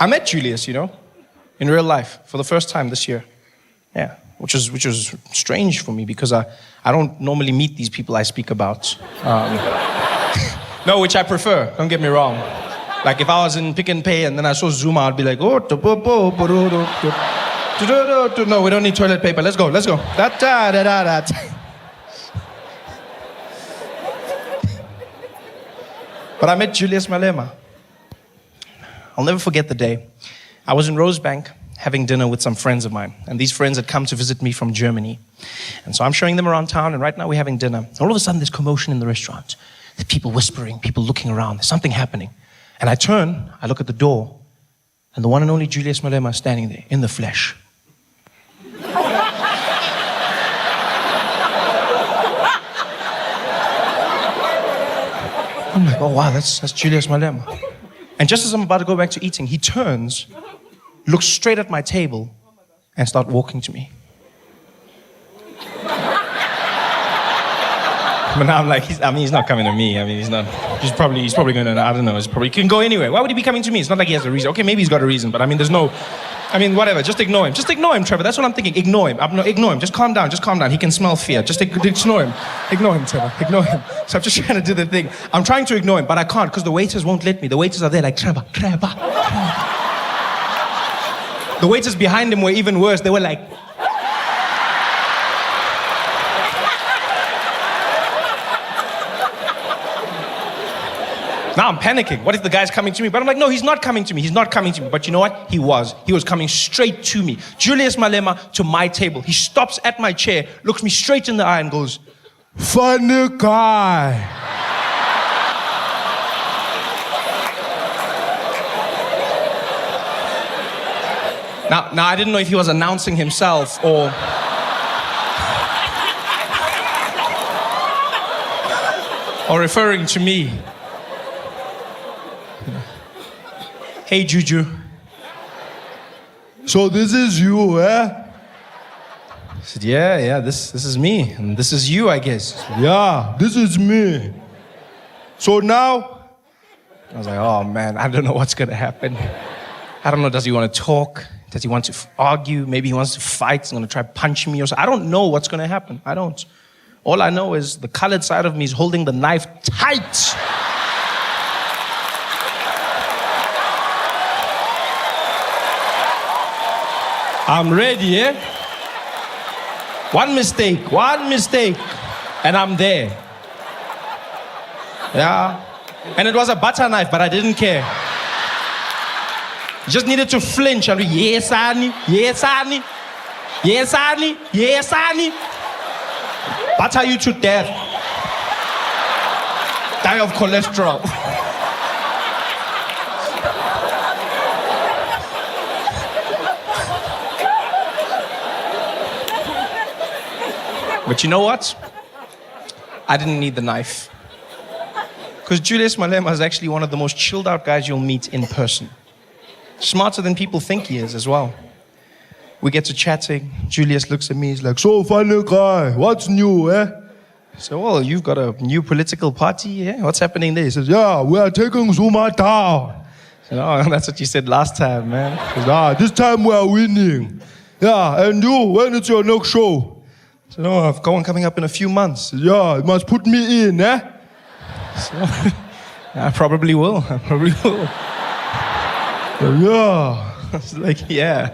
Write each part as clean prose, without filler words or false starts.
I met Julius, in real life for the first time this year. Yeah, which was strange for me because I don't normally meet these people I speak about. No, which I prefer, don't get me wrong. Like if I was in Pick and Pay and then I saw Zuma, I'd be like, no, we don't need toilet paper, let's go. But I met Julius Malema. I'll never forget the day. I was in Rosebank having dinner with some friends of mine, and these friends had come to visit me from Germany. And so I'm showing them around town, and right now we're having dinner. All of a sudden there's commotion in the restaurant. There's people whispering, people looking around, there's something happening. And I turn, I look at the door, and the one and only Julius Malema is standing there, in the flesh. I'm like, oh wow, that's Julius Malema. And just as I'm about to go back to eating, he turns, looks straight at my table, and starts walking to me. But now I'm like, he's not coming to me. He's probably going to, I don't know, he can go anywhere. Why would he be coming to me? It's not like he has a reason. Okay, maybe he's got a reason, but whatever, just ignore him. Just ignore him, Trevor. That's what I'm thinking. Ignore him. Ignore him. Just calm down. He can smell fear. Just ignore him. Ignore him, Trevor. Ignore him. So I'm just trying to do the thing. I'm trying to ignore him, but I can't because the waiters won't let me. The waiters are there like, Trevor. The waiters behind him were even worse. They were like... Now I'm panicking. What if the guy's coming to me? But I'm like, no, he's not coming to me. But you know what? He was coming straight to me. Julius Malema to my table. He stops at my chair, looks me straight in the eye and goes, funny guy. Now I didn't know if he was announcing himself or referring to me. Hey, Juju. So this is you, eh? I said, yeah, this is me. And this is you, I guess. Said, yeah, this is me. So now? I was like, oh man, I don't know what's gonna happen. I don't know, does he want to talk? Does he want to argue? Maybe he wants to fight. He's gonna try to punch me or something. I don't know what's gonna happen. I don't. All I know is the colored side of me is holding the knife tight. I'm ready, eh? One mistake, and I'm there. Yeah. And it was a butter knife, but I didn't care. Just needed to flinch and be, yes, Annie. Butter you to death. Die of cholesterol. But you know what? I didn't need the knife. Because Julius Malema is actually one of the most chilled out guys you'll meet in person. Smarter than people think he is as well. We get to chatting. Julius looks at me, he's like, so funny guy, what's new, eh? So, well, you've got a new political party, eh? What's happening there? He says, yeah, we are taking Zuma down. So, oh, that's what you said last time, man. He says, this time we are winning. Yeah, and you, when is your next show? So, no, I've got one coming up in a few months. Yeah, you must put me in, eh? So, I probably will. Yeah. It's like, yeah.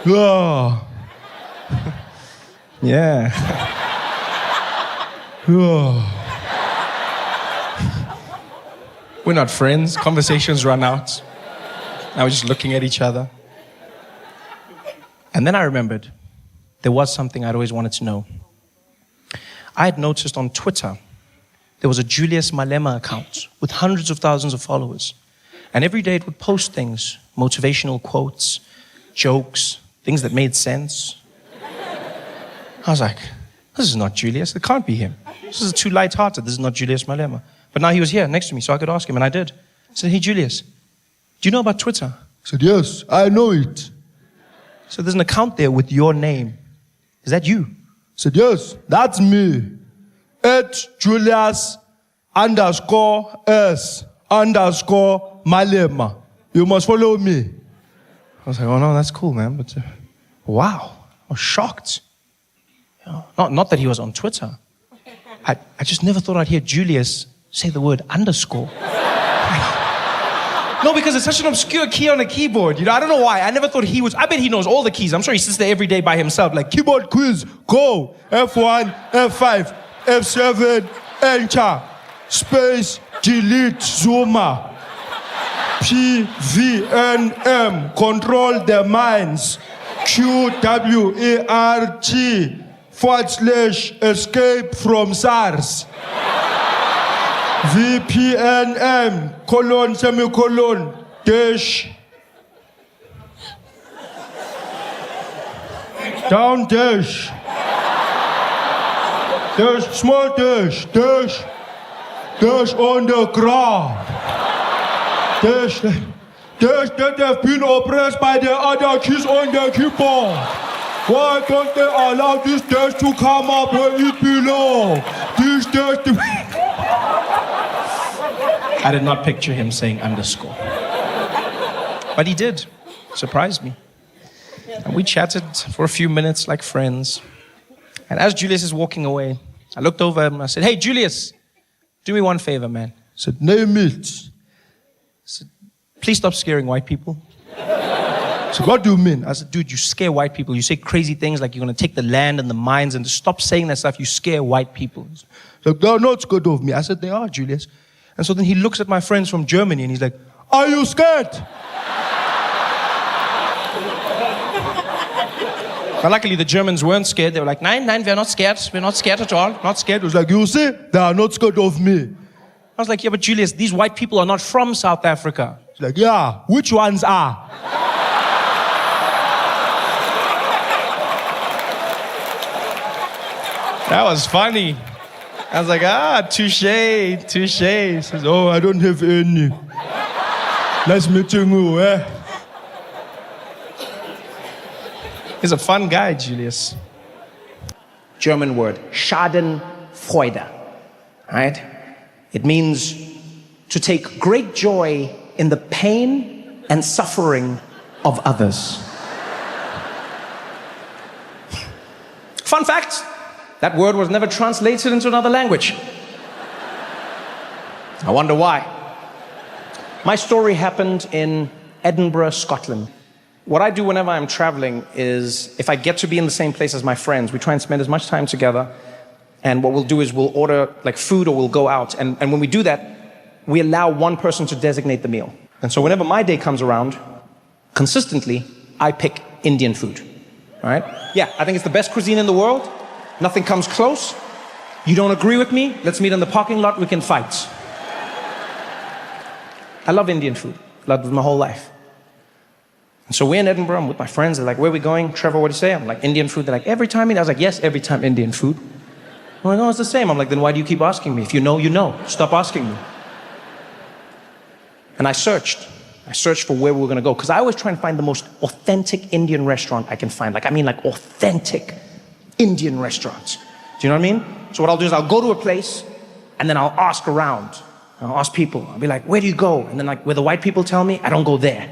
Yeah. Yeah. Yeah. We're not friends. Conversations run out. Now we're just looking at each other. And then I remembered there was something I'd always wanted to know. I had noticed on Twitter there was a Julius Malema account with hundreds of thousands of followers. And every day it would post things, motivational quotes, jokes, things that made sense. I was like, this is not Julius. It can't be him. This is too lighthearted. This is not Julius Malema. But now he was here next to me, so I could ask him, and I did. I said, hey, Julius, do you know about Twitter? He said, yes, I know it. So there's an account there with your name. Is that you? I said, yes, that's me. @Julius_S_Malema. You must follow me. I was like, oh no, that's cool, man. But wow, I was shocked. You know, not that he was on Twitter. I just never thought I'd hear Julius say the word underscore. No, because it's such an obscure key on a keyboard. You know, I don't know why. I never thought he was. I bet he knows all the keys. I'm sure he sits there every day by himself, like Keyboard quiz, go. F1, F5, F7, enter. Space, delete, zoomer. P, V, N, M, control the minds. Q, W, A, R, T, / escape from SARS. VPNM, colon, semicolon, dash. Down dash. Dash, small dash, dash. Dash on the ground. Dash that have been oppressed by the other keys on the keyboard. Why don't they allow this dash to come up where it belongs? This dash to... I did not picture him saying underscore. But he did. Surprised me. And we chatted for a few minutes like friends. And as Julius is walking away, I looked over at him and I said, hey, Julius, do me one favor, man. I said, name it. Please stop scaring white people. So what do you mean? I said, dude, you scare white people. You say crazy things like you're going to take the land and the mines, and stop saying that stuff. You scare white people. So they're not scared of me. I said, they are, Julius. And so then he looks at my friends from Germany and he's like, are you scared? But luckily the Germans weren't scared. They were like, nein, we're not scared. We're not scared at all. Not scared. It was like, you see, they are not scared of me. I was like, yeah, but Julius, these white people are not from South Africa. It's like, yeah, which ones are? That was funny. I was like, touche. He says, oh, I don't have any. Nice meeting you, eh? He's a fun guy, Julius. German word, Schadenfreude. Right? It means to take great joy in the pain and suffering of others. Fun fact, that word was never translated into another language. I wonder why. My story happened in Edinburgh, Scotland. What I do whenever I'm traveling is, if I get to be in the same place as my friends, we try and spend as much time together. And what we'll do is we'll order like food or we'll go out. And when we do that, we allow one person to designate the meal. And so whenever my day comes around, consistently, I pick Indian food. All right? Yeah, I think it's the best cuisine in the world. Nothing comes close. You don't agree with me? Let's meet in the parking lot. We can fight. I love Indian food. Loved it my whole life. And so we're in Edinburgh. I'm with my friends. They're like, where are we going? Trevor, what do you say? I'm like, Indian food. They're like, every time? I was like, yes, every time Indian food. I'm like, oh, it's the same. I'm like, then why do you keep asking me? If you know, you know. Stop asking me. And I searched for where we were going to go. Because I always try and find the most authentic Indian restaurant I can find. Like authentic Indian restaurants. Do you know what I mean? So what I'll do is I'll go to a place and then I'll ask around. I'll ask people. I'll be like, where do you go? And then like, where the white people tell me, I don't go there.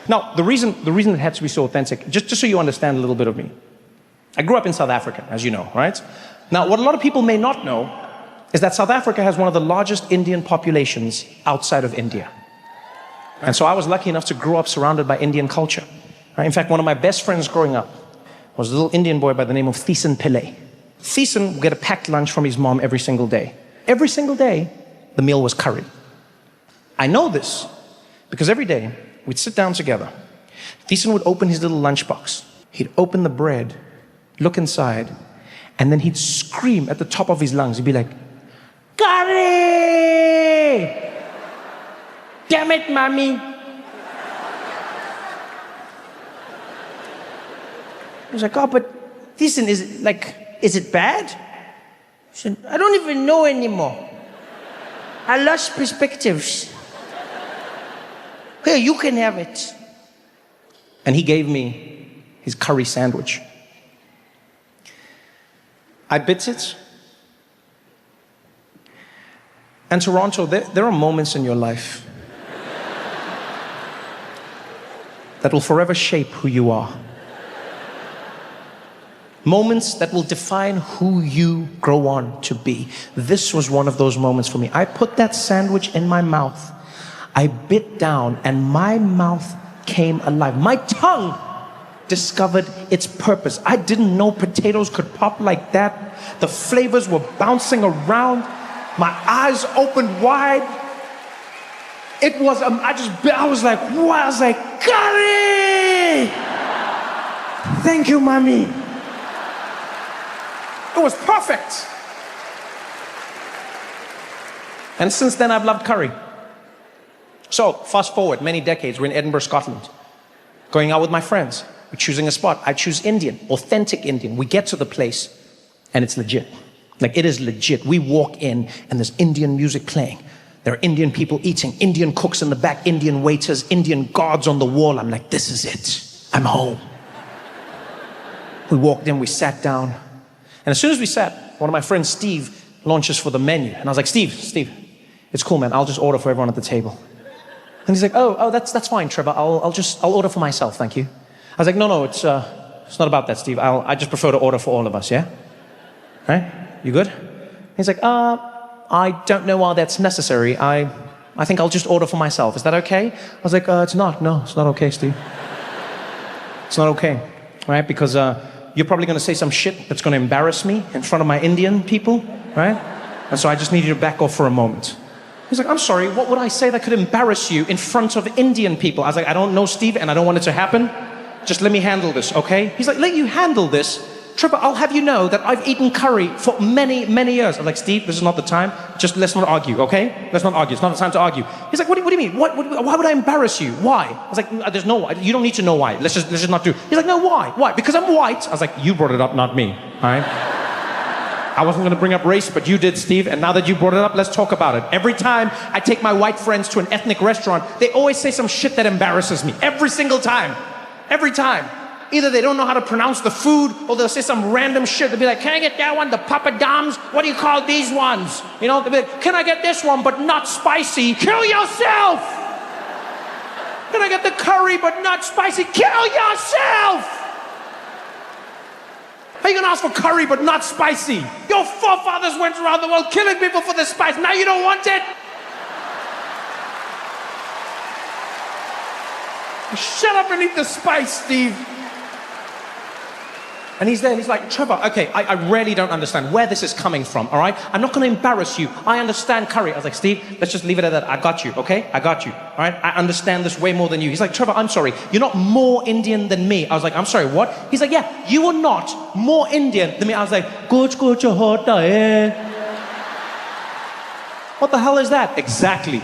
Now, the reason it had to be so authentic, just so you understand a little bit of me. I grew up in South Africa, as you know, right? Now, what a lot of people may not know is that South Africa has one of the largest Indian populations outside of India. And so I was lucky enough to grow up surrounded by Indian culture. Right? In fact, one of my best friends growing up was a little Indian boy by the name of Thiessen Pillay. Thiessen would get a packed lunch from his mom every single day. Every single day, the meal was curry. I know this because every day, we'd sit down together. Thiessen would open his little lunchbox. He'd open the bread, look inside, and then he'd scream at the top of his lungs. He'd be like, curry! Damn it, mommy! I was like, oh, but Thiessen, is it bad? He said, I don't even know anymore. I lost perspectives. Here, you can have it. And he gave me his curry sandwich. I bit it, And Toronto, there are moments in your life that will forever shape who you are. Moments that will define who you grow on to be. This was one of those moments for me. I put that sandwich in my mouth. I bit down and my mouth came alive. My tongue discovered its purpose. I didn't know potatoes could pop like that. The flavors were bouncing around. My eyes opened wide. It was, I was like, what? I was like, curry! Thank you, mommy. It was perfect. And since then, I've loved curry. So, fast forward many decades, we're in Edinburgh, Scotland. Going out with my friends. We're choosing a spot. I choose Indian, authentic Indian. We get to the place, and it's legit. Like, it is legit. We walk in, and there's Indian music playing. There are Indian people eating, Indian cooks in the back, Indian waiters, Indian guards on the wall. I'm like, this is it. I'm home. We walked in, we sat down. And as soon as we sat, one of my friends, Steve, launches for the menu. And I was like, Steve, it's cool, man. I'll just order for everyone at the table. And he's like, oh, that's fine, Trevor. I'll order for myself, thank you. I was like, no, it's not about that, Steve. I just prefer to order for all of us, yeah? Right? You good? He's like, I don't know why that's necessary. I think I'll just order for myself. Is that okay? I was like, it's not. No, it's not okay, Steve. It's not okay, right? Because you're probably going to say some shit that's going to embarrass me in front of my Indian people, right? And so I just need you to back off for a moment. He's like, I'm sorry, what would I say that could embarrass you in front of Indian people? I was like, I don't know, Steve, and I don't want it to happen. Just let me handle this, okay? He's like, let you handle this? Trevor, I'll have you know that I've eaten curry for many, many years. I was like, Steve, this is not the time. Just let's not argue, okay? Let's not argue. It's not the time to argue. He's like, what do you mean? Why would I embarrass you? Why? I was like, there's no why. You don't need to know why. Let's just not do. He's like, no, why? Why? Because I'm white. I was like, you brought it up, not me, all right? I wasn't going to bring up race, but you did, Steve. And now that you brought it up, let's talk about it. Every time I take my white friends to an ethnic restaurant, they always say some shit that embarrasses me. Every single time. Every time. Either they don't know how to pronounce the food, or they'll say some random shit. They'll be like, can I get that one? The papadums? What do you call these ones? You know, they'll be like, can I get this one, but not spicy? Kill yourself! Can I get the curry, but not spicy? Kill yourself! How are you gonna ask for curry, but not spicy? Your forefathers went around the world killing people for the spice. Now you don't want it? Shut up and eat the spice, Steve. And he's there, he's like, Trevor, okay, I really don't understand where this is coming from, all right? I'm not going to embarrass you. I understand curry. I was like, Steve, let's just leave it at that. I got you, okay? I got you, all right? I understand this way more than you. He's like, Trevor, I'm sorry. You're not more Indian than me. I was like, I'm sorry, what? He's like, yeah, you are not more Indian than me. I was like, what the hell is that? Exactly.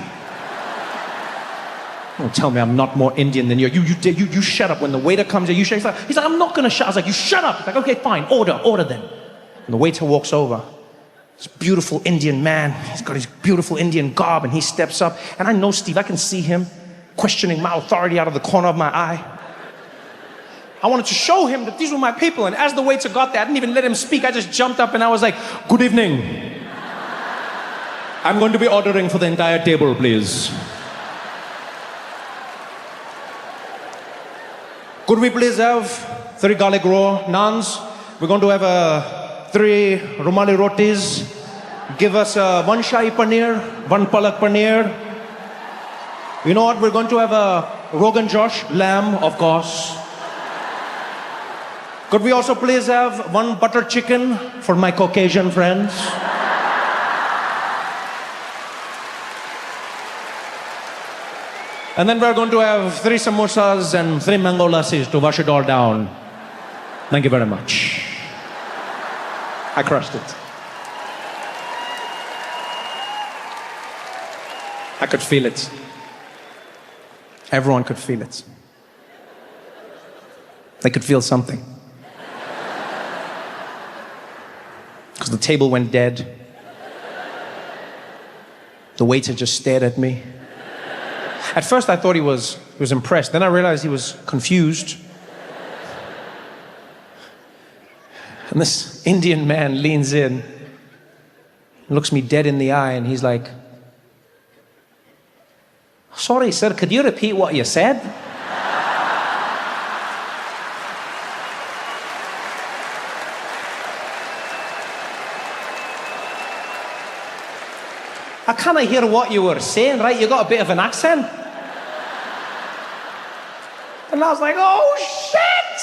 Don't tell me I'm not more Indian than you. You shut up. When the waiter comes in, you shut up. He's like, I'm not going to shut up. I was like, you shut up. He's like, okay, fine. Order then. And the waiter walks over. This beautiful Indian man. He's got his beautiful Indian garb, and he steps up. And I know Steve. I can see him questioning my authority out of the corner of my eye. I wanted to show him that these were my people. And as the waiter got there, I didn't even let him speak. I just jumped up and I was like, good evening. I'm going to be ordering for the entire table, please. Could we please have 3 garlic raw naans? We're going to have 3 rumali rotis. Give us 1 shahi paneer, 1 palak paneer. You know what? We're going to have a Rogan Josh lamb, of course. Could we also please have 1 butter chicken for my Caucasian friends? And then we're going to have 3 samosas and 3 mango lassis to wash it all down. Thank you very much. I crushed it. I could feel it. Everyone could feel it. They could feel something. Because the table went dead. The waiter just stared at me. At first I thought he was impressed. Then I realized he was confused. And this Indian man leans in, looks me dead in the eye, and he's like, Sorry, sir, could you repeat what you said? I can't hear what you were saying, right? You got a bit of an accent. And I was like, oh shit!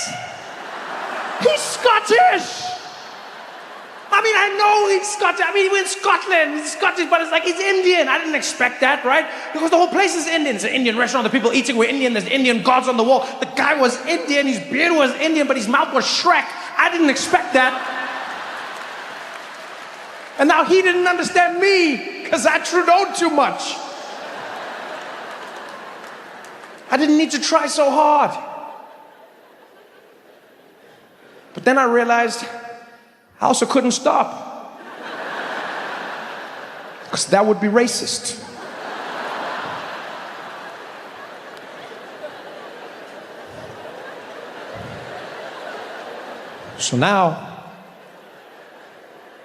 He's Scottish! I mean, I know he's Scottish. I mean, we're in Scotland, he's Scottish, but it's like he's Indian. I didn't expect that, right? Because the whole place is Indian. It's an Indian restaurant, the people eating were Indian, there's Indian gods on the wall. The guy was Indian, his beard was Indian, but his mouth was Shrek. I didn't expect that. And now he didn't understand me, because I Trudeau'd too much. I didn't need to try so hard. But then I realized I also couldn't stop. Because that would be racist. So now,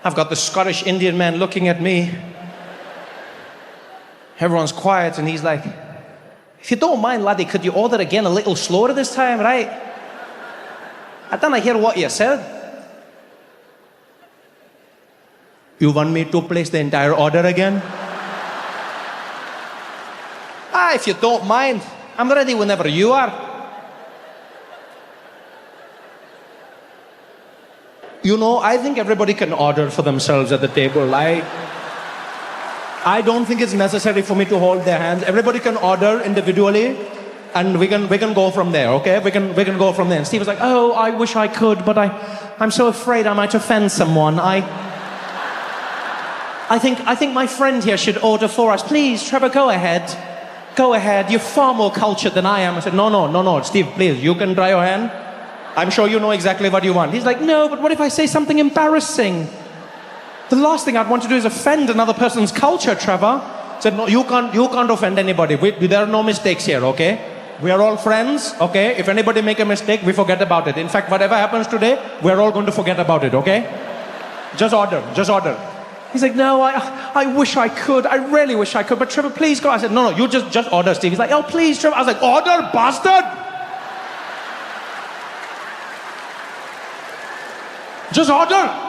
I've got the Scottish Indian man looking at me. Everyone's quiet and he's like, if you don't mind, laddie, could you order again a little slower this time, right? I didn't hear what you said. You want me to place the entire order again? If you don't mind, I'm ready whenever you are. You know, I think everybody can order for themselves at the table. I don't think it's necessary for me to hold their hands. Everybody can order individually, and we can go from there, okay? We can go from there. And Steve was like, oh, I wish I could, but I'm so afraid I might offend someone. I think my friend here should order for us. Please, Trevor, go ahead. Go ahead. You're far more cultured than I am. I said, no, Steve, please, you can try your hand. I'm sure you know exactly what you want. He's like, no, but what if I say something embarrassing? The last thing I'd want to do is offend another person's culture, Trevor. I said, no, you can't offend anybody. There are no mistakes here, okay? We are all friends, okay? If anybody make a mistake, we forget about it. In fact, whatever happens today, we're all going to forget about it, okay? Just order. He's like, no, I wish I could. I really wish I could. But Trevor, please go. I said, no, you just order, Steve. He's like, oh, please, Trevor. I was like, order, bastard! Just order!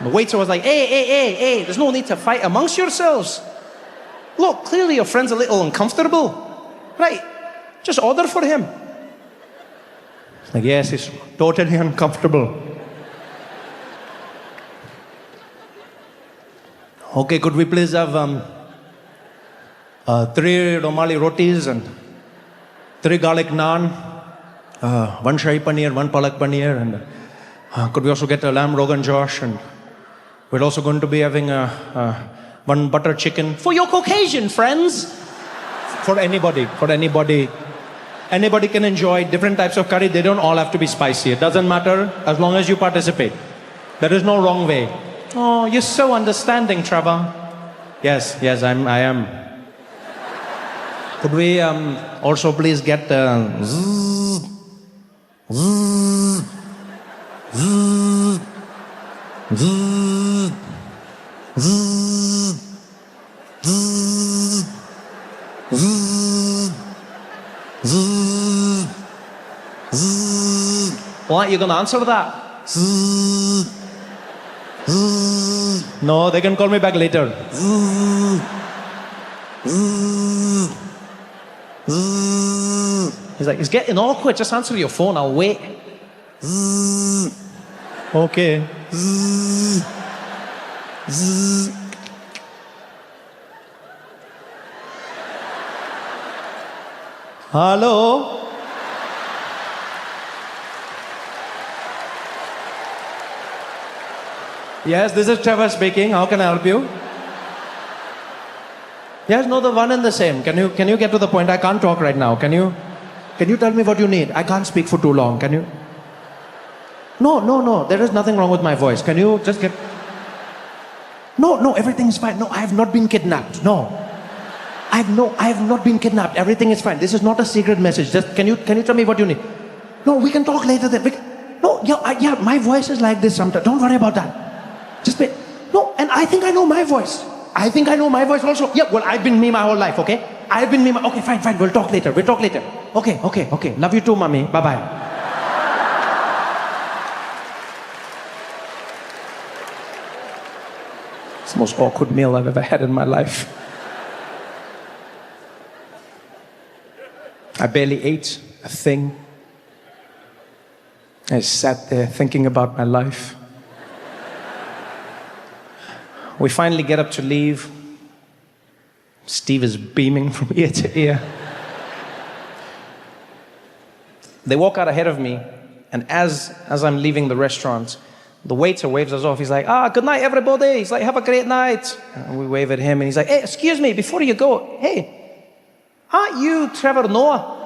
The waiter was like, hey, there's no need to fight amongst yourselves. Look, clearly your friend's a little uncomfortable. Right, just order for him. Like, yes, he's totally uncomfortable. Okay, could we please have 3 Romali rotis and 3 garlic naan, 1 shahi paneer, 1 palak paneer, and could we also get a lamb rogan josh, and we're also going to be having 1 butter chicken for your Caucasian friends. For anybody. Anybody can enjoy different types of curry. They don't all have to be spicy. It doesn't matter as long as you participate. There is no wrong way. Oh, you're so understanding, Trevor. Yes, I am. Could we also please get zzz, zzz, zzz, zzz, zzz, zzz, zzz, zzz, zzz. What, you gonna answer that? Zzz, zzz. No, they can call me back later. Zzz, zzz, zzz. He's like, it's getting awkward, just answer your phone, I'll wait. Zzz. Okay. Zzz. Zzz. Hello? Yes, this is Trevor speaking. How can I help you? Yes, no, the one and the same. Can you get to the point? I can't talk right now. Can you tell me what you need? I can't speak for too long. Can you? No. There is nothing wrong with my voice. Can you just get... No, everything's fine. No, I have not been kidnapped. No. I have not been kidnapped. Everything is fine. This is not a secret message. Just can you tell me what you need? No, we can talk later then. My voice is like this sometimes. Don't worry about that. Just wait. No, and I think I know my voice. I think I know my voice also. Yeah, well, I've been me my whole life, okay? I've been me my... Okay, fine, we'll talk later. Okay. Love you too, mommy. Bye-bye. It's the most awkward meal I've ever had in my life. I barely ate a thing. I sat there thinking about my life. We finally get up to leave. Steve is beaming from ear to ear. They walk out ahead of me, and as I'm leaving the restaurant, the waiter waves us off. He's like, good night, everybody. He's like, have a great night. And we wave at him, and he's like, hey, excuse me, before you go, hey, aren't you Trevor Noah?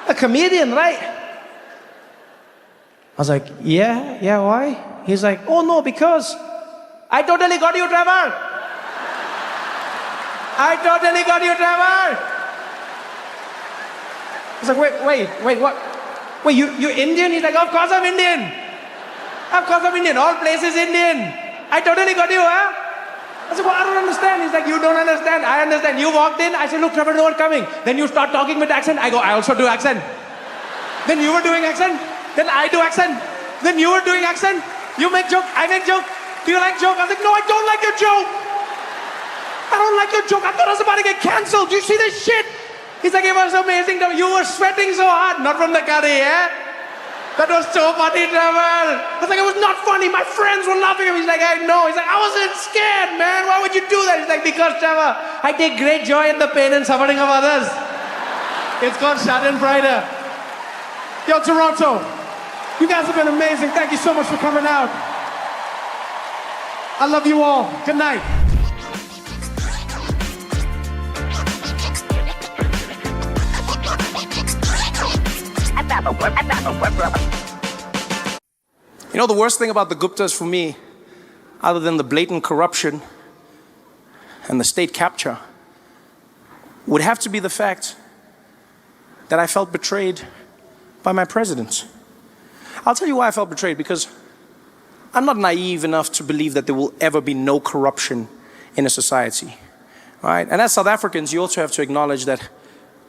A comedian, right? I was like, yeah, why? He's like, oh no, because I totally got you, Trevor. I totally got you, Trevor. I was like, wait, what? Wait, you Indian? He's like, of course I'm Indian. Of course I'm Indian. All places Indian. I totally got you, huh? I said, well, I don't understand. He's like, you don't understand. I understand. You walked in. I said, look, Trevor Noah coming. Then you start talking with accent. I go, I also do accent. Then you were doing accent. Then I do accent. Then you were doing accent. You make joke. I make joke. Do you like joke? I was like, no, I don't like your joke. I don't like your joke. I thought I was about to get cancelled. Do you see this shit? He's like, it was amazing. You were sweating so hard. Not from the curry, eh? That was so funny, Trevor. I was like, it was not funny. My friends were laughing at me. He's like, I know. He's like, I wasn't scared, man. Why would you do that? He's like, because, Trevor, I take great joy in the pain and suffering of others. It's called Schadenfreude. Yo, Toronto, you guys have been amazing. Thank you so much for coming out. I love you all. Good night. You know, the worst thing about the Guptas for me, other than the blatant corruption and the state capture, would have to be the fact that I felt betrayed by my president. I'll tell you why I felt betrayed, because I'm not naive enough to believe that there will ever be no corruption in a society, right? And as South Africans, you also have to acknowledge that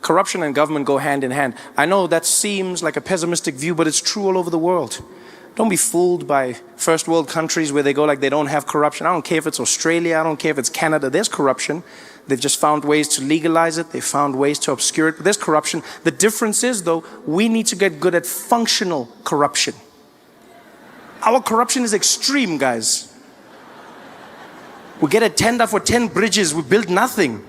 corruption and government go hand in hand. I know that seems like a pessimistic view, but it's true all over the world. Don't be fooled by first world countries where they go like they don't have corruption. I don't care if it's Australia, I don't care if it's Canada, there's corruption. They've just found ways to legalize it, they've found ways to obscure it, but there's corruption. The difference is, though, we need to get good at functional corruption. Our corruption is extreme, guys. We get a tender for 10 bridges, we build nothing.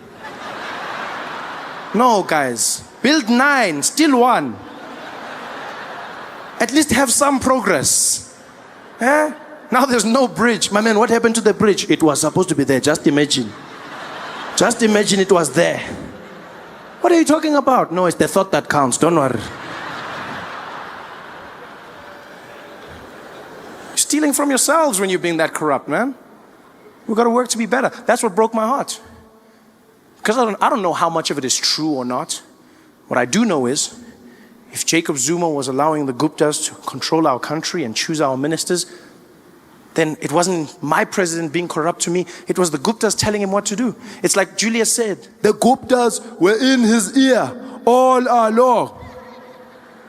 No, guys, build 9, still 1. At least have some progress. Eh? Now there's no bridge. My man, what happened to the bridge? It was supposed to be there, just imagine. Just imagine it was there. What are you talking about? No, it's the thought that counts, don't worry. You're stealing from yourselves when you're being that corrupt, man. We've got to work to be better. That's what broke my heart. Because I don't know how much of it is true or not. What I do know is, if Jacob Zuma was allowing the Guptas to control our country and choose our ministers, then it wasn't my president being corrupt to me, it was the Guptas telling him what to do. It's like Julius said, the Guptas were in his ear all along.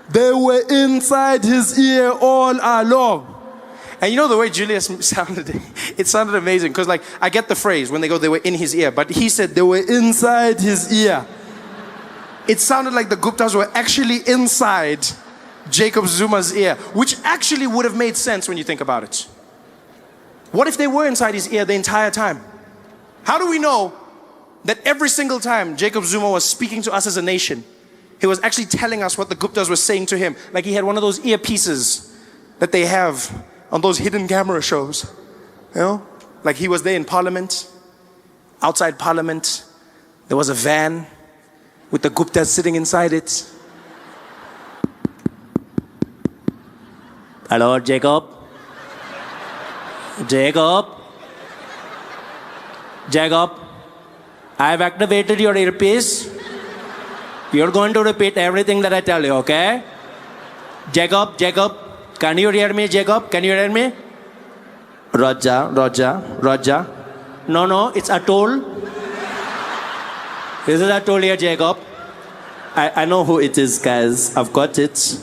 They were inside his ear all along. And you know the way Julius sounded, it sounded amazing, because like, I get the phrase when they go, they were in his ear, but he said they were inside his ear. It sounded like the Guptas were actually inside Jacob Zuma's ear, which actually would have made sense when you think about it. What if they were inside his ear the entire time? How do we know that every single time Jacob Zuma was speaking to us as a nation, he was actually telling us what the Guptas were saying to him? Like he had one of those earpieces that they have on those hidden camera shows, you know? Like he was there in Parliament, outside Parliament, there was a van with the Guptas sitting inside it. Hello, Jacob? Jacob? Jacob? I've activated your earpiece. You're going to repeat everything that I tell you, okay? Jacob? Can you hear me, Jacob? Can you hear me? Roger. No, it's atoll. Is it atoll here, Jacob? I know who it is, guys. I've got it.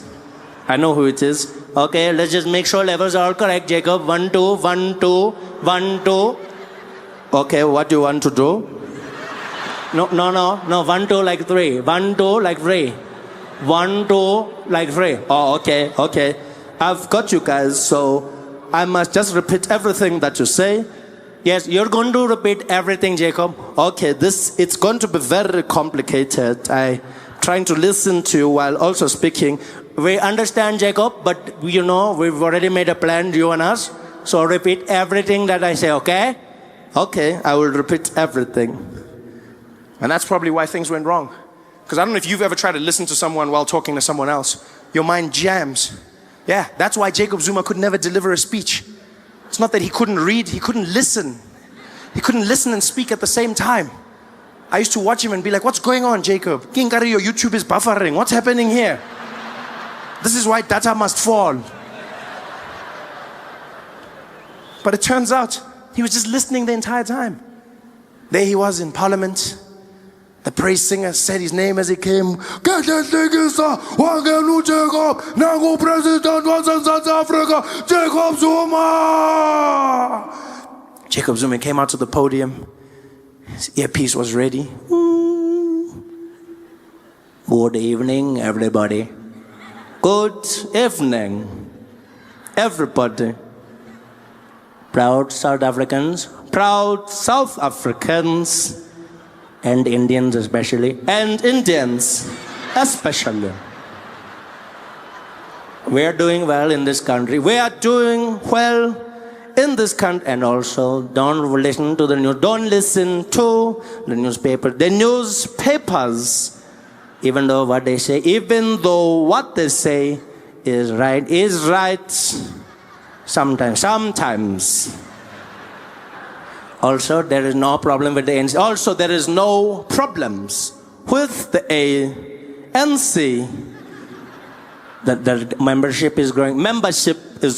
I know who it is. Okay, let's just make sure levels are all correct, Jacob. 1, 2, 1, 2, 1, 2. Okay, what do you want to do? No. 1, 2 like 3. 1, 2 like 3. 1, 2 like 3. Oh, okay. I've got you guys, so I must just repeat everything that you say. Yes, you're going to repeat everything, Jacob. Okay, it's going to be very complicated. I trying to listen to you while also speaking. We understand, Jacob, but you know, we've already made a plan, you and us. So repeat everything that I say, okay? Okay, I will repeat everything. And that's probably why things went wrong. Because I don't know if you've ever tried to listen to someone while talking to someone else. Your mind jams. Yeah, that's why Jacob Zuma could never deliver a speech. It's not that he couldn't read, he couldn't listen. He couldn't listen and speak at the same time. I used to watch him and be like, what's going on, Jacob? Kinkari, your YouTube is buffering. What's happening here? This is why data must fall. But it turns out he was just listening the entire time. There he was in Parliament. The praise singer said his name as he came. Jacob President of South Africa, Jacob Zuma. Jacob Zuma came out to the podium. His earpiece was ready. Good evening, everybody. Good evening, everybody. Proud South Africans, and Indians especially, We are doing well in this country. And also don't listen to the news. Don't listen to the newspaper. The newspapers, even though what they say is right sometimes. Also, there is no problem with the ANC. Also, there is no problems with the ANC. The membership is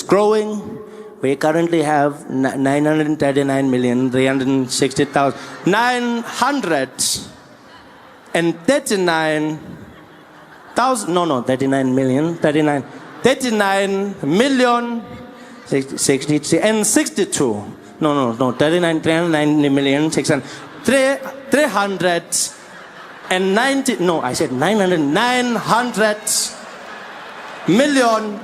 growing. We currently have 939,360,000. 39 million 63 and 62. No, 39 million 600. 390. No, I said 900 million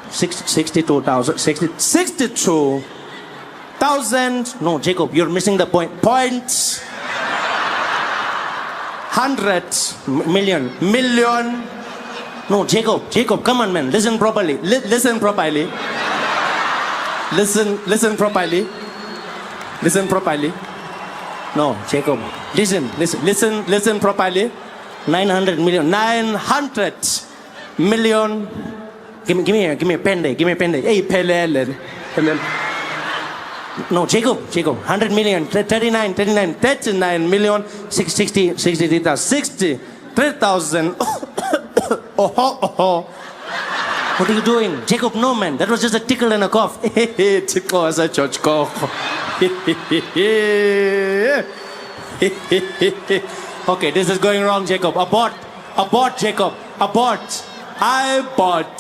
62,000. No, Jacob, you're missing the point. 100 million. No, Jacob, come on, man. Listen properly. Listen properly. No, Jacob. Listen properly. 900 million. Give me a pen there. Hey, Pelele. No, Jacob. 100 million. 39 million. 63,000. Oh. What are you doing? Jacob, no, man. That was just a tickle and a cough. Tickle as a church cough. Okay, this is going wrong, Jacob. Abort, Jacob. Abort. I bought.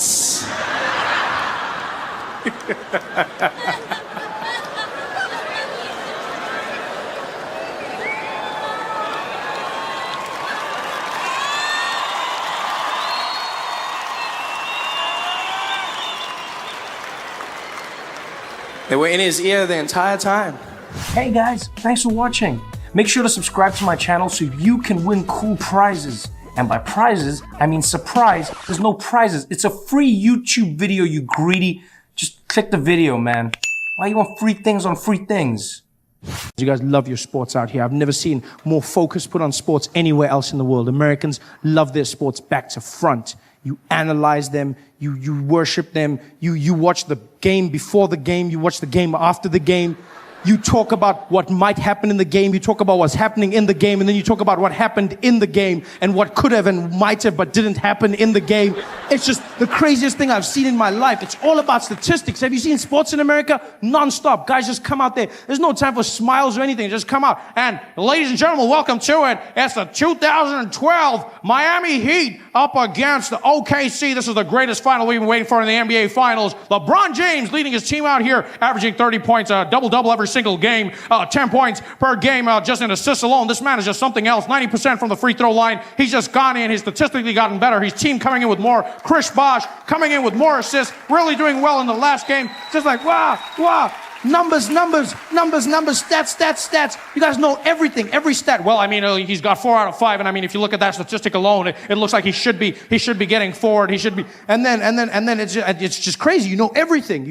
They were in his ear the entire time. Hey guys, thanks for watching. Make sure to subscribe to my channel so you can win cool prizes. And by prizes, I mean surprise. There's no prizes. It's a free YouTube video, you greedy. Just click the video, man. Why you want free things on free things? You guys love your sports out here. I've never seen more focus put on sports anywhere else in the world. Americans love their sports back to front. You analyze them, you worship them, you watch the game before the game, you watch the game after the game. You talk about what might happen in the game, you talk about what's happening in the game, and then you talk about what happened in the game and what could have and might have but didn't happen in the game. It's just the craziest thing I've seen in my life. It's all about statistics. Have you seen sports in America? Non-stop. Guys just come out there. There's no time for smiles or anything. Just come out. And ladies and gentlemen, welcome to it. It's the 2012 Miami Heat up against the OKC. This is the greatest final we've been waiting for in the NBA Finals. LeBron James leading his team out here, averaging 30 points, double-double every single game, 10 points per game just in assists alone. This man is just something else. 90% from the free throw line. He's just gone in. He's statistically gotten better. His team coming in with more. Chris Bosh coming in with more assists, really doing well in the last game. Just like, wow. Numbers, stats. You guys know everything, every stat. Well, I mean, he's got 4 out of 5, and I mean, if you look at that statistic alone, it looks like he should be getting forward. He should be, and then it's just crazy. You know everything,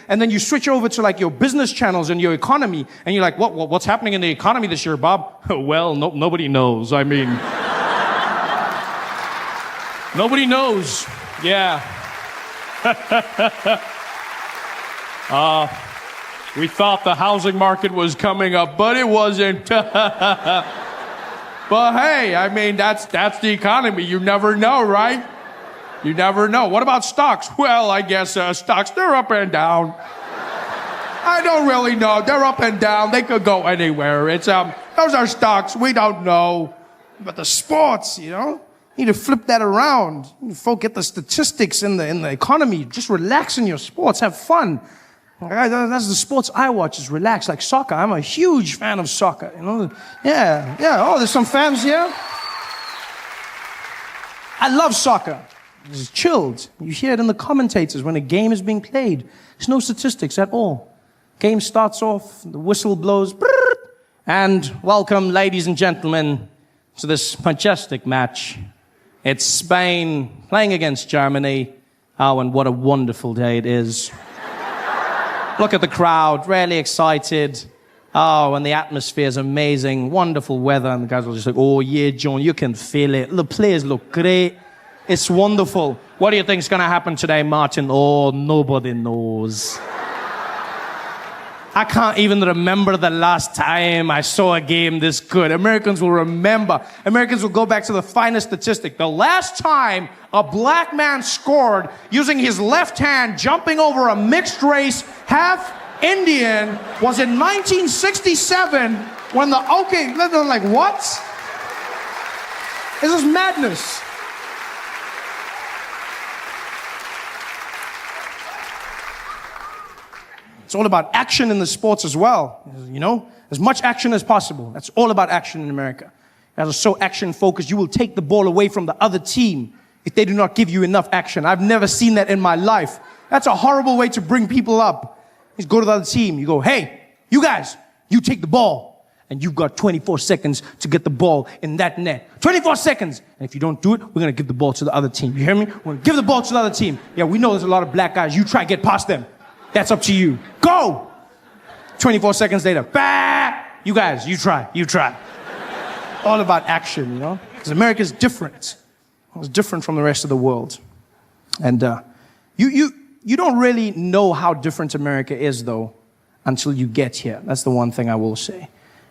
and then you switch over to like your business channels and your economy, and you're like, what's happening in the economy this year, Bob? Well, nobody knows. I mean, nobody knows. Yeah. We thought the housing market was coming up, but it wasn't. But hey, I mean, that's the economy. You never know, right? You never know. What about stocks? Well, I guess stocks, they're up and down. I don't really know. They're up and down. They could go anywhere. It's those are stocks. We don't know. But the sports, you need to flip that around. Forget the statistics in the economy. Just relax in your sports. Have fun. That's the sports I watch, is relax, like soccer. I'm a huge fan of soccer, Yeah. Oh, there's some fans here. I love soccer. It's chilled. You hear it in the commentators when a game is being played. There's no statistics at all. Game starts off, the whistle blows, and welcome, ladies and gentlemen, to this majestic match. It's Spain playing against Germany. Oh, and what a wonderful day it is. Look at the crowd, really excited. Oh, and the atmosphere is amazing. Wonderful weather. And the guys are just like, oh, yeah, John, you can feel it. The players look great. It's wonderful. What do you think's going to happen today, Martin? Oh, nobody knows. I can't even remember the last time I saw a game this good. Americans will remember. Americans will go back to the finest statistic. The last time a black man scored using his left hand, jumping over a mixed race, half Indian, was in 1967 when they're like, what? This is madness. It's all about action in the sports as well. As much action as possible. That's all about action in America. Guys are so action focused, you will take the ball away from the other team if they do not give you enough action. I've never seen that in my life. That's a horrible way to bring people up. You go to the other team, you go, hey, you guys, you take the ball, and you've got 24 seconds to get the ball in that net. 24 seconds! And if you don't do it, we're gonna give the ball to the other team. You hear me? We're gonna give the ball to the other team. Yeah, we know there's a lot of black guys. You try to get past them. That's up to you. Go! 24 seconds later, bah! You guys, you try. All about action, Because America's different. It's different from the rest of the world. And you don't really know how different America is, though, until you get here. That's the one thing I will say.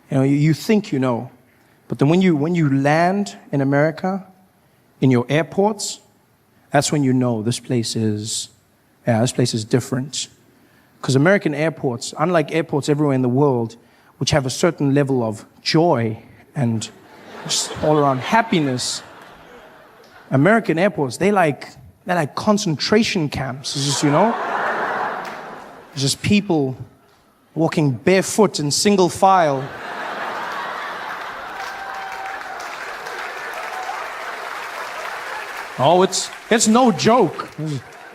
You think you know. But then when you land in America, in your airports, that's when you know this place is different. Because American airports, unlike airports everywhere in the world, which have a certain level of joy and just all around happiness, American airports, they're like concentration camps. It's just, just people walking barefoot in single file. Oh, it's no joke.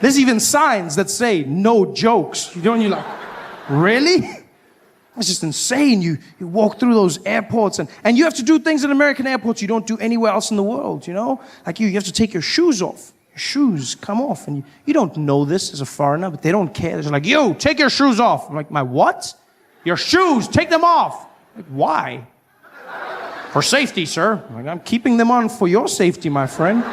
There's even signs that say, no jokes. You're like, really? It's just insane. You walk through those airports and you have to do things in American airports you don't do anywhere else in the world, Like you have to take your shoes off. Your shoes come off. And you don't know this as a foreigner, but they don't care. They're like, yo, take your shoes off. I'm like, my what? Your shoes, take them off. Like, why? For safety, sir. I'm keeping them on for your safety, my friend.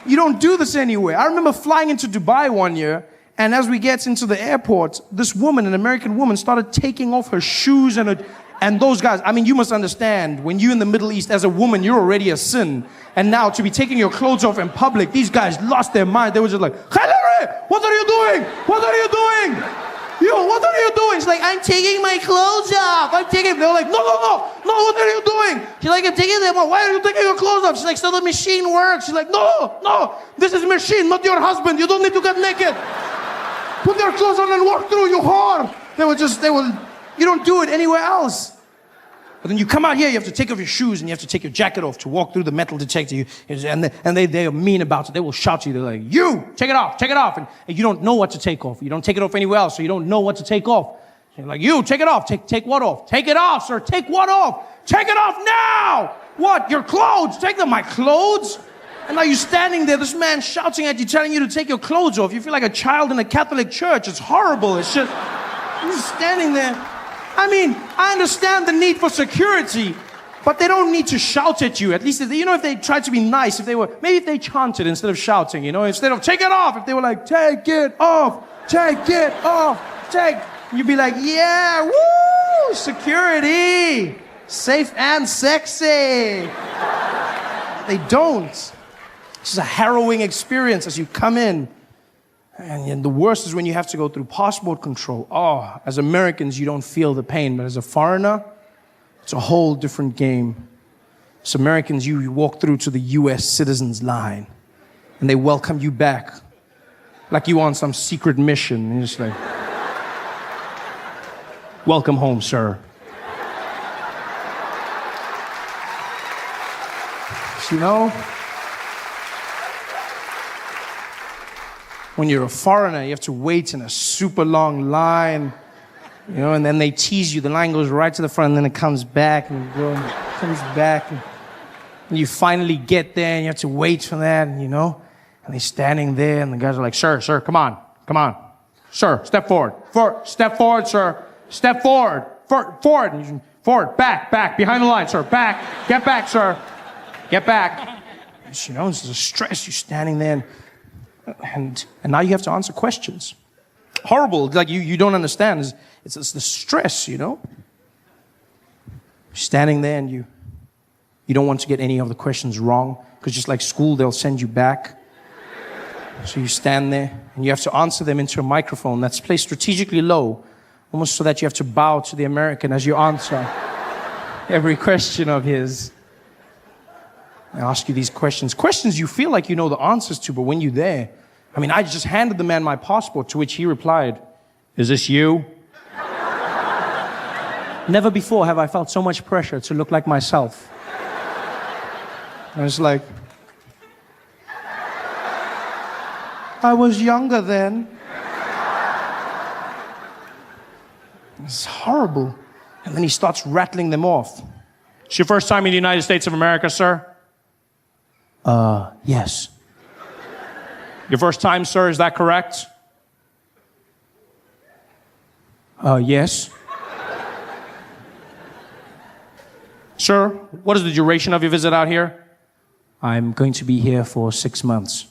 You don't do this anywhere. I remember flying into Dubai one year, and as we get into the airport, this woman, an American woman, started taking off her shoes and And those guys, I mean, you must understand, when you're in the Middle East as a woman, you're already a sin. And now to be taking your clothes off in public, these guys lost their mind. They were just like, Hillary, what are you doing? What are you doing? Yo, what are you doing? She's like, I'm taking my clothes off. I'm taking, they're like, no, what are you doing? She's like, I'm taking them off. Why are you taking your clothes off? She's like, so the machine works. She's like, no, this is a machine, not your husband. You don't need to get naked. Put your clothes on and walk through, you whore. You don't do it anywhere else. But then you come out here, you have to take off your shoes and you have to take your jacket off to walk through the metal detector. And they are mean about it. They will shout to you. They're like, you, take it off. And you don't know what to take off. You don't take it off anywhere else, so you don't know what to take off. You're like, you, take it off. Take what off? Take it off, sir. Take what off? Take it off now. What? Your clothes. Take them. My clothes? And now you're standing there, this man shouting at you, telling you to take your clothes off. You feel like a child in a Catholic church. It's horrible. It's just, you're just standing there. I mean, I understand the need for security, but they don't need to shout at you. At least, if they tried to be nice, maybe if they chanted instead of shouting, instead of take it off, if they were like, take it off, you'd be like, yeah, woo, security, safe and sexy. They don't. This is a harrowing experience as you come in. And the worst is when you have to go through passport control. Oh, as Americans, you don't feel the pain. But as a foreigner, it's a whole different game. As Americans, you walk through to the U.S. citizens line. And they welcome you back. Like you on some secret mission. And you're just like, welcome home, sir. When you're a foreigner, you have to wait in a super long line, and then they tease you. The line goes right to the front, and then it comes back, and comes back. And you finally get there, and you have to wait for that, and they're standing there, and the guys are like, sir, come on. Sir, step forward. Step forward, sir. Step forward. Forward. And forward. Back. Behind the line, sir. Back. Get back, sir. Get back. It's a stress. You're standing there, and now you have to answer questions. Horrible. Like you don't understand. It's the stress, You're standing there and you don't want to get any of the questions wrong, because just like school, they'll send you back. So you stand there and you have to answer them into a microphone that's placed strategically low, almost so that you have to bow to the American as you answer every question of his. I ask you these questions you feel like you know the answers to, but when you're there, I just handed the man my passport, to which he replied, "Is this you?" Never before have I felt so much pressure to look like myself. I was like, I was younger then. It's horrible. And then he starts rattling them off. It's your first time in the United States of America, sir? Yes. Your first time, sir, is that correct? Yes. Sir, what is the duration of your visit out here? I'm going to be here for 6 months.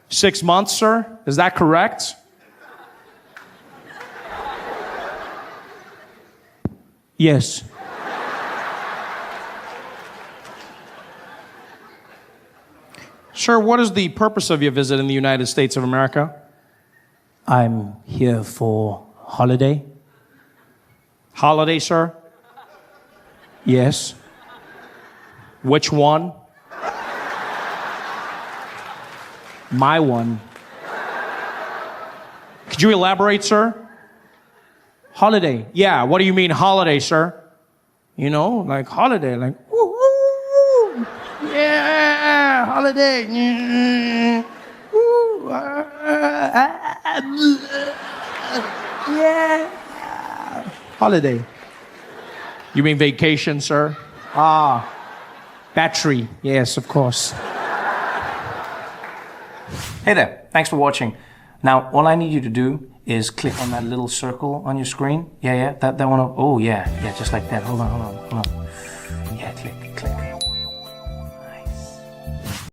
6 months, sir? Is that correct? Yes. Sir, what is the purpose of your visit in the United States of America? I'm here for holiday. Holiday, sir? Yes. Which one? My one. Could you elaborate, sir? Holiday. Yeah, what do you mean holiday, sir? Like holiday, like woo, woo, woo. Yeah, holiday. Woo, yeah. Holiday. You mean vacation, sir? Battery. Yes, of course. Hey there, thanks for watching. Now, all I need you to do is click on that little circle on your screen. Yeah, that one. Oh, yeah, just like that. Hold on. Yeah, click.